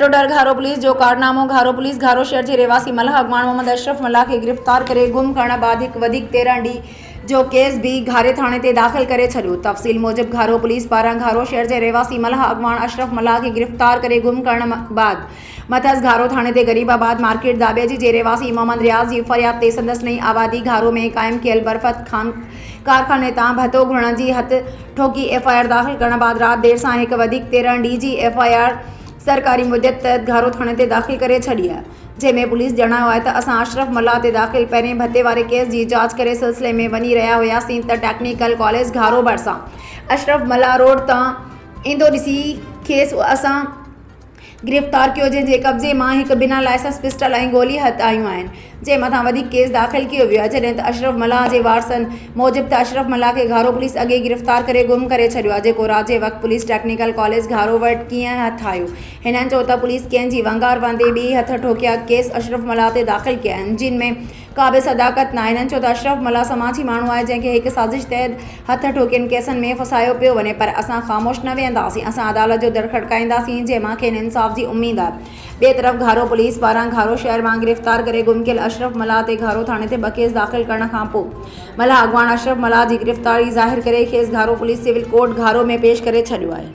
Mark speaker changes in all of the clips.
Speaker 1: नटोडर घारो police जो कारनामो घारो police घारो शहर के रहवासी मल्लाह अगवान मोहम्मद अशरफ मल्लाह के गिरफ्तार करे गुम करण बाद एक वधिक 13 डी जो केस भी घारे थाने ते दाखिल करे छड़ियो। तफसील मुजब घारो पुलिस पारा घारो शहर के रहवासी मल्लाह अगवान अशरफ मल्लाह के गिरफ्तार करे गुम करण बाद मथस घारो थाने ते गरीबाबाद मार्केट दाबेजी जे रहवासी मोहम्मद रियाज जी फरियाद ते संदस नई आबादी घारो में कायम कियल बरफत खान कारखाने तां भतो घुरण जी हथ ठोकी FIR दाखिल करण बाद रात देर सां एक वधिक 13 डी जी FIR सरकारी मुद्दत तहत घारो थाने ते दाखिल करे छड़ी है, जंहिंमें पुलिस जणायो आहे त असां अशरफ मल्लाह ते दाखिल पहिरें भत्ते वारे केस जी जांच करे सिलसिले में वञी रहिया हुआसीं त टेक्निकल कॉलेज घारो भरिसां अशरफ मल्लाह रोड तां ईंदो ॾिसी खेसि असां गिरफ्तार कियो, जंहिंजे कब्ज़े मां हिकु बिना लाइसेंस पिस्टल ऐं गोली हथ आयूं आहिनि, जंहिं मथां वधीक केस दाख़िल कियो वियो आहे। जॾहिं त अशरफ मल्लाह जे वारसनि मूजिबि त अशरफ मल्लाह खे घारो पुलिस अॻे गिरफ़्तार करे गुम करे छॾियो आहे, जेको राति जे वक़्तु पुलिस टेक्निकल कॉलेज घारो वटि कीअं हथ आयो। हिननि चयो त पुलिस कंहिंजी वंगार वांदे ॿी हथ ठोकिया केस अशरफ मल्लाह ते दाख़िल कया आहिनि, जिन में का बि सदाकत न आहे। हिननि चयो त अशरफ मल्लाह समाजी माण्हू आहे जंहिंखे हिकु साज़िश तहत हथ ठोकियनि केसनि में फसायो पियो वञे, पर असां ख़ामोश न वेहंदासीं, असां अदालत जो दर खड़काईंदासीं जंहिं मां खेनि इंसाफ़ जी उम्मीद आहे। ॿिए तरफ़ घारो पुलिस पारां घारो शहर मां गिरफ़्तार करे गुम कियल अशरफ मल्लाह ते घारो थाणे ते 2 केस दाख़िल करण खां पोइ मल्लाह अगवान अशरफ मल्लाह जी गिरफ़्तारी ज़ाहिर करे खेसि घारो पुलिस सिविल कोर्ट घारो में पेश करे छॾियो आहे।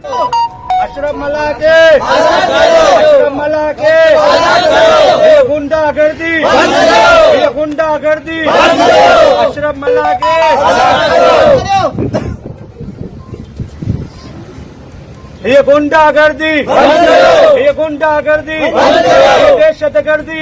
Speaker 2: अशरफ मल्लाह के आज़ाद करो, अशरफ मल्लाह के आज़ाद करो, ये गुंडागर्दी बंद करो, ये गुंडागर्दी बंद करो, अशरफ मल्लाह के आज़ाद करो, ये गुंडागर्दी बंद करो, ये गुंडागर्दी बंद करो, ये दहशतगर्दी